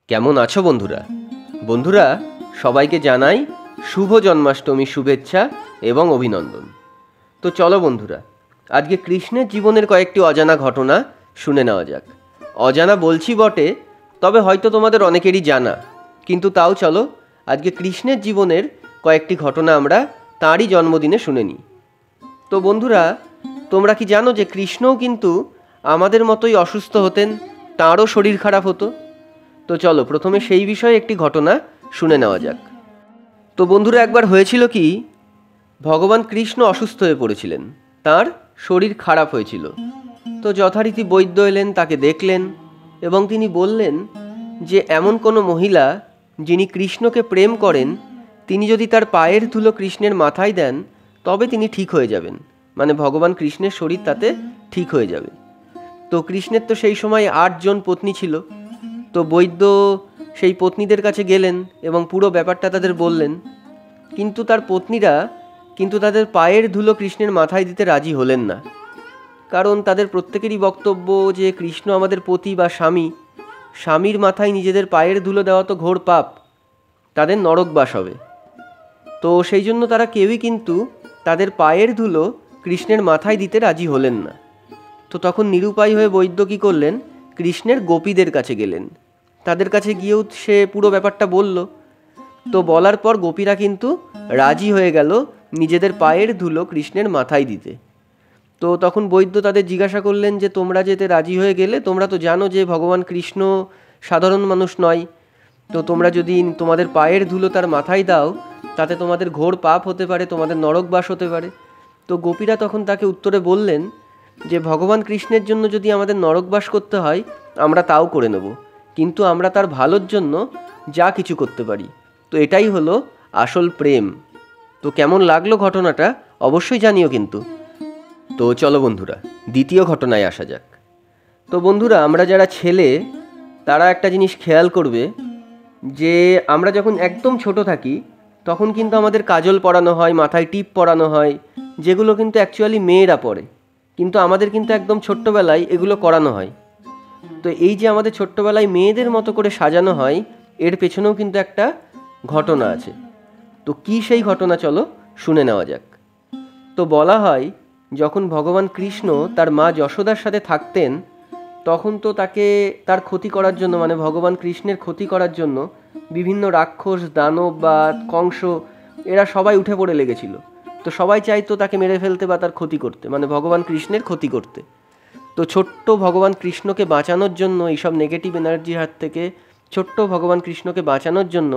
কেমন আছো বন্ধুরা? বন্ধুরা, সবাইকে জানাই শুভ জন্মাষ্টমী শুভেচ্ছা এবং অভিনন্দন। তো চলো বন্ধুরা, আজকে কৃষ্ণের জীবনের কয়েকটি অজানা ঘটনা শুনে নেওয়া যাক। অজানা বলছি বটে, তবে হয়তো তোমাদের অনেকেরই জানা, কিন্তু তাও চলো আজকে কৃষ্ণের জীবনের কয়েকটি ঘটনা আমরা তাঁরই জন্মদিনে শুনে নিই। তো বন্ধুরা, তোমরা কি জানো যে কৃষ্ণও কিন্তু আমাদের মতোই অসুস্থ হতেন, তাঁরও শরীর খারাপ হতো? তো চলো প্রথমে সেই বিষয়ে একটি ঘটনা শুনে নেওয়া যাক। তো বন্ধুরা, একবার হয়েছিল কি, ভগবান কৃষ্ণ অসুস্থ হয়ে পড়েছিলেন, তার শরীর খারাপ হয়েছিল। তো যথারীতি বৈদ্য এলেন, তাকে দেখলেন এবং তিনি বললেন যে এমন কোনো মহিলা যিনি কৃষ্ণকে প্রেম করেন, তিনি যদি তার পায়ের ধুলো কৃষ্ণের মাথায় দেন তবে তিনি ঠিক হয়ে যাবেন, মানে ভগবান কৃষ্ণের শরীর তাতে ঠিক হয়ে যাবে। তো কৃষ্ণের তো সেই সময় 8 জন পত্নী ছিল। তো বৈদ্য সেই পত্নীদের কাছে গেলেন এবং পুরো ব্যাপারটা তাদের বললেন, কিন্তু তার পত্নীরা কিন্তু তাদের পায়ের ধুলো কৃষ্ণের মাথায় দিতে রাজি হলেন না। কারণ তাদের প্রত্যেকেরই বক্তব্য যে কৃষ্ণ আমাদের পতি বা স্বামী, স্বামীর মাথায় নিজেদের পায়ের ধুলো দেওয়া তো ঘোর পাপ, তাদের নরকবাস হবে। তো সেই জন্য তারা কেউই কিন্তু তাদের পায়ের ধুলো কৃষ্ণের মাথায় দিতে রাজি হলেন না। তো তখন নিরুপায় হয়ে বৈদ্য কী করলেন, কৃষ্ণের গোপীদের কাছে গেলেন। তাদের কাছে গিয়েও সে পুরো ব্যাপারটা বলল। তো বলার পর গোপীরা কিন্তু রাজি হয়ে গেল নিজেদের পায়ের ধুলো কৃষ্ণের মাথায় দিতে। তো তখন বৈদ্য তাদের জিজ্ঞাসা করলেন যে তোমরা যেতে রাজি হয়ে গেলে, তোমরা তো জানো যে ভগবান কৃষ্ণ সাধারণ মানুষ নয়, তো তোমরা যদি তোমাদের পায়ের ধুলো তার মাথায় দাও তাতে তোমাদের ঘোর পাপ হতে পারে, তোমাদের নরকবাস হতে পারে। তো গোপীরা তখন তাকে উত্তরে বললেন যে ভগবান কৃষ্ণের জন্য যদি আমাদের নরকবাস করতে হয় আমরা তাও করে নেব, কিন্তু আমরা তার ভালোর জন্য যা কিছু করতে পারি। তো এটাই হলো আসল প্রেম। তো কেমন লাগলো ঘটনাটা অবশ্যই জানিও কিন্তু। তো চলো বন্ধুরা, দ্বিতীয় ঘটনায় আসা যাক। তো বন্ধুরা, আমরা যারা ছেলে তারা একটা জিনিস খেয়াল করবে যে আমরা যখন একদম ছোট থাকি তখন কিন্তু আমাদের কাজল পরানো হয়, মাথায় টিপ পরানো হয়, যেগুলো কিন্তু অ্যাকচুয়ালি মেয়েরা পরে, কিন্তু আমাদের কিন্তু একদম ছোট্টবেলায় এগুলো করানো হয়। তো এই যে আমাদের ছোট্টবেলায় মেয়েদের মতো করে সাজানো হয়, এর পেছনেও কিন্তু একটা ঘটনা আছে। তো কী সেই ঘটনা, চলো শুনে নেওয়া যাক। তো বলা হয় যখন ভগবান কৃষ্ণ তার মা যশোদার সাথে থাকতেন তখন তো তাকে তার ক্ষতি করার জন্য, মানে ভগবান কৃষ্ণের ক্ষতি করার জন্য বিভিন্ন রাক্ষস, দানব বা কংস, এরা সবাই উঠে পড়ে লেগেছিল। তো সবাই চাইতো তাকে মেরে ফেলতে বা তার ক্ষতি করতে, মানে ভগবান কৃষ্ণের ক্ষতি করতে। তো ছোট্ট ভগবান কৃষ্ণকে বাঁচানোর জন্য, এইসব নেগেটিভ এনার্জির হাত থেকে ছোট্ট ভগবান কৃষ্ণকে বাঁচানোর জন্য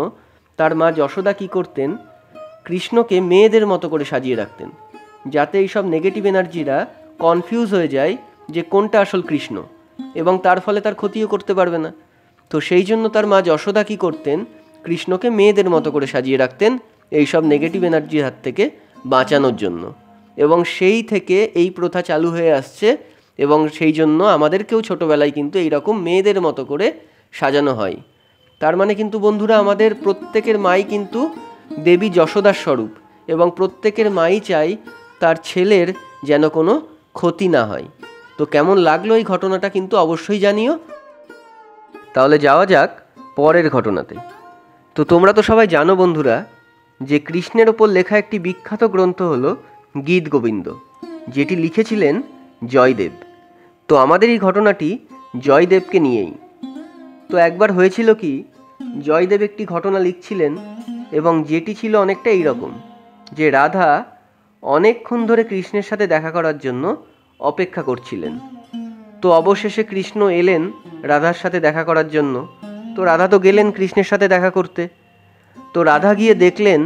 তার মা যশোদা কী করতেন, কৃষ্ণকে মেয়েদের মতো করে সাজিয়ে রাখতেন, যাতে এইসব নেগেটিভ এনার্জিরা কনফিউজ হয়ে যায় যে কোনটা আসল কৃষ্ণ, এবং তার ফলে তার ক্ষতিও করতে পারবে না। তো সেই জন্য তার মা যশোদা কী করতেন, কৃষ্ণকে মেয়েদের মতো করে সাজিয়ে রাখতেন এইসব নেগেটিভ এনার্জির হাত থেকে বাঁচানোর জন্য। এবং সেই থেকে এই প্রথা চালু হয়ে আসছে, এবং সেই জন্য আমাদেরকেও ছোটোবেলায় কিন্তু এইরকম মেয়েদের মতো করে সাজানো হয়। তার মানে কিন্তু বন্ধুরা, আমাদের প্রত্যেকের মাই কিন্তু দেবী যশোদার স্বরূপ, এবং প্রত্যেকের মাই চাই তার ছেলের যেন কোনো ক্ষতি না হয়। তো কেমন লাগলো এই ঘটনাটা কিন্তু অবশ্যই জানিও। তাহলে যাওয়া যাক পরের ঘটনাতে। তো তোমরা তো সবাই জানো বন্ধুরা যে কৃষ্ণের ওপর লেখা একটি বিখ্যাত গ্রন্থ হলো গীত গোবিন্দ, যেটি লিখেছিলেন জয়দেব। তো আমাদের এই ঘটনাটি জয়দেবকে নিয়েই। তো একবার হয়েছিল কি, জয়দেব একটি ঘটনা লিখছিলেন এবং যেটি ছিল অনেকটা এইরকম, যে রাধা অনেকক্ষণ ধরে কৃষ্ণের সাথে দেখা করার জন্য অপেক্ষা করছিলেন। তো অবশেষে কৃষ্ণ এলেন রাধার সাথে দেখা করার জন্য। তো রাধা তো গেলেন কৃষ্ণের সাথে দেখা করতে। তো রাধা গিয়ে দেখলেন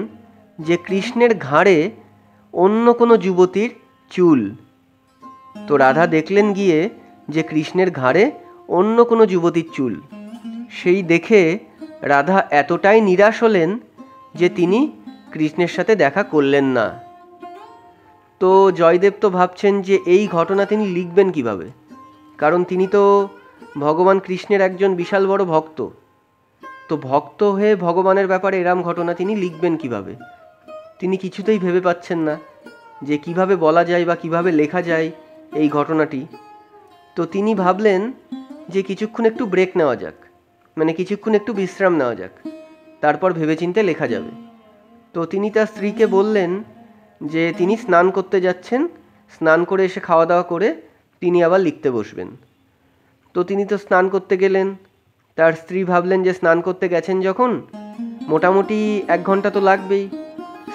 যে কৃষ্ণের ঘাড়ে অন্য কোনো যুবতীর চুল। তো রাধা দেখলেন গিয়ে যে কৃষ্ণের ঘাড়ে অন্য কোনো যুবতীর চুল। সেই দেখে রাধা এতটাই নিরাশ হলেন যে তিনি কৃষ্ণের সাথে দেখা করলেন না। তো জয়দেব তো ভাবছেন যে এই ঘটনা তিনি লিখবেন কিভাবে, কারণ তিনি তো ভগবান কৃষ্ণের একজন বিশাল বড় ভক্ত। তো ভক্ত হয়ে ভগবানের ব্যাপারে এরম ঘটনা তিনি লিখবেন কিভাবে, তিনি কিছুতেই ভেবে পাচ্ছেন না যে কিভাবে বলা যায় বা কিভাবে লেখা যায় এই ঘটনাটি। তো তিনি ভাবলেন যে কিছুক্ষণ একটু ব্রেক নেওয়া যাক। মানে কিছুক্ষণ একটু বিশ্রাম নেওয়া যাক, তারপর ভেবেচিন্তে লেখা যাবে। তো তিনি তার স্ত্রীকে বললেন যে তিনি স্নান করতে যাচ্ছেন, স্নান করে এসে খাওয়া দাওয়া করে তিনি আবার লিখতে বসবেন। তো তিনি তো স্নান করতে গেলেন। তার স্ত্রী ভাবলেন যে স্নান করতে গেছেন যখন, মোটামুটি 1 ঘন্টা তো লাগবেই,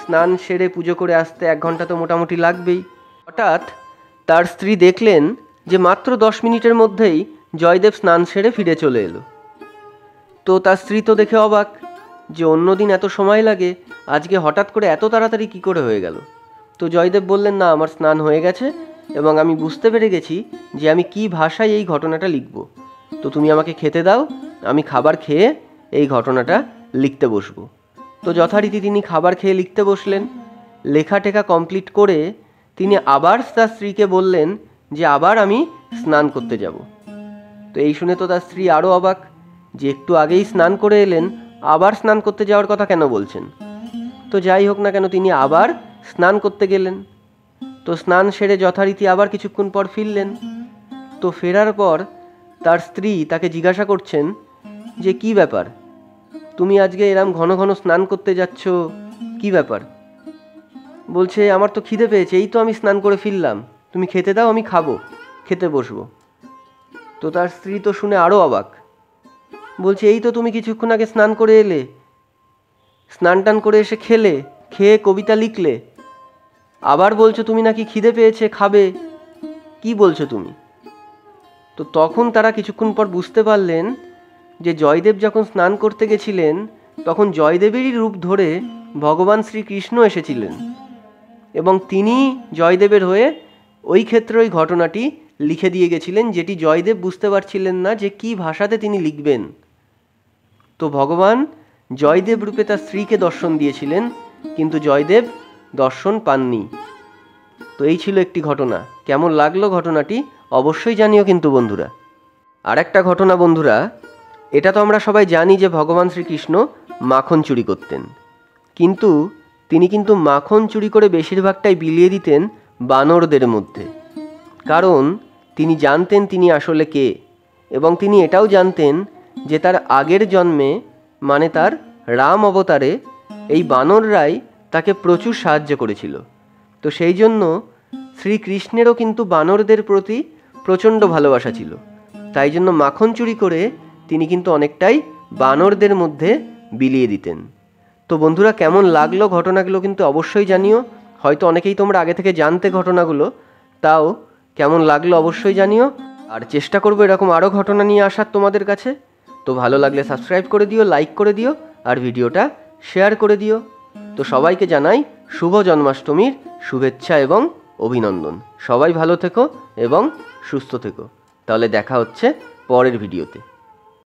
স্নান সেরে পুজো করে আসতে 1 ঘন্টা তো মোটামুটি লাগবেই। হঠাৎ তার স্ত্রী দেখলেন যে মাত্র 10 মিনিটের মধ্যেই জয়দেব স্নান সেরে ফিরে চলে এলো। তো তার স্ত্রী তো দেখে অবাক যে অন্যদিন এত সময় লাগে, আজকে হঠাৎ করে এত তাড়াতাড়ি কী করে হয়ে গেল। তো জয়দেব বললেন, না, আমার স্নান হয়ে গেছে এবং আমি বুঝতে পেরে গেছি যে আমি কী ভাষায় এই ঘটনাটা লিখব। তো তুমি আমাকে খেতে দাও, আমি খাবার খেয়ে এই ঘটনাটা লিখতে বসবো। তো যথারীতি তিনি খাবার খেয়ে লিখতে বসলেন। লেখা টেখা কমপ্লিট করে তিনি আবার তার স্ত্রীকে বললেন যে আবার আমি স্নান করতে যাব। তো এই শুনে তো তার স্ত্রী আরও অবাক যে একটু আগেই স্নান করে এলেন, আবার স্নান করতে যাওয়ার কথা কেন বলছেন। তো যাই হোক না কেন, তিনি আবার স্নান করতে গেলেন। তো স্নান সেরে যথারীতি আবার কিছুক্ষণ পর ফিরলেন। তো ফেরার পর তার স্ত্রী তাকে জিজ্ঞাসা করছেন যে কি ব্যাপার, তুমি আজকে এরম ঘন ঘন স্নান করতে যাচ্ছ, কি ব্যাপার? বলছে, আমার তো খিদে পেয়েছে, এই তো আমি স্নান করে ফিরলাম, তুমি খেতে দাও, আমি খাবো, খেতে বসবো। তো তার স্ত্রী তো শুনে আরও অবাক, বলছে, এই তো তুমি কিছুক্ষণ আগে স্নান করে এলে, স্নান টান করে এসে খেলে, খেয়ে কবিতা লিখলে, আবার বলছো তুমি নাকি খিদে পেয়েছে, খাবে, কি বলছো তুমি? তো তখন তারা কিছুক্ষণ পর বুঝতে পারলেন যে জয়দেব যখন স্নান করতে গেছিলেন তখন জয়দেবেরই রূপ ধরে ভগবান শ্রীকৃষ্ণ এসেছিলেন এবং তিনি জয়দেবের হয়ে ওই ক্ষেত্রে ওই ঘটনাটি লিখে দিয়ে গেছিলেন, যেটি জয়দেব বুঝতে পারছিলেন না যে কী ভাষাতে তিনি লিখবেন। তো ভগবান জয়দেব রূপে তার স্ত্রীকে দর্শন দিয়েছিলেন, কিন্তু জয়দেব দর্শন পাননি। তো এই ছিল একটি ঘটনা। কেমন লাগলো ঘটনাটি অবশ্যই জানিও কিন্তু বন্ধুরা। আর একটা ঘটনা বন্ধুরা, এটা তো আমরা সবাই জানি যে ভগবান শ্রীকৃষ্ণ মাখন চুরি করতেন, কিন্তু তিনি কিন্তু মাখন চুরি করে বেশিরভাগটাই বিলিয়ে দিতেন বানরদের মধ্যে। কারণ তিনি জানতেন তিনি আসলে কে, এবং তিনি এটাও জানতেন যে তার আগের জন্মে, মানে তার রাম অবতারে, এই বানররাই তাকে প্রচুর সাহায্য করেছিল। তো সেই জন্য শ্রীকৃষ্ণেরও কিন্তু বানরদের প্রতি প্রচণ্ড ভালোবাসা ছিল। তাই জন্য মাখন চুরি করে তিনি কিন্তু অনেকটাই বানরদের মধ্যে বিলিয়ে দিতেন। তো বন্ধুরা, কেমন লাগলো ঘটনাগুলো কিন্তু অবশ্যই জানিও। হয়তো অনেকেই তোমরা আগে থেকে জানতে ঘটনাগুলো, তাও কেমন লাগলো অবশ্যই জানিও। আর চেষ্টা করবো এরকম আরও ঘটনা নিয়ে আসার তোমাদের কাছে। তো ভালো লাগলে সাবস্ক্রাইব করে দিও, লাইক করে দিও, আর ভিডিওটা শেয়ার করে দিও। তো সবাইকে জানাই শুভ জন্মাষ্টমীর শুভেচ্ছা এবং অভিনন্দন। সবাই ভালো থেকো এবং সুস্থ থেকো। তাহলে দেখা হচ্ছে পরের ভিডিওতে।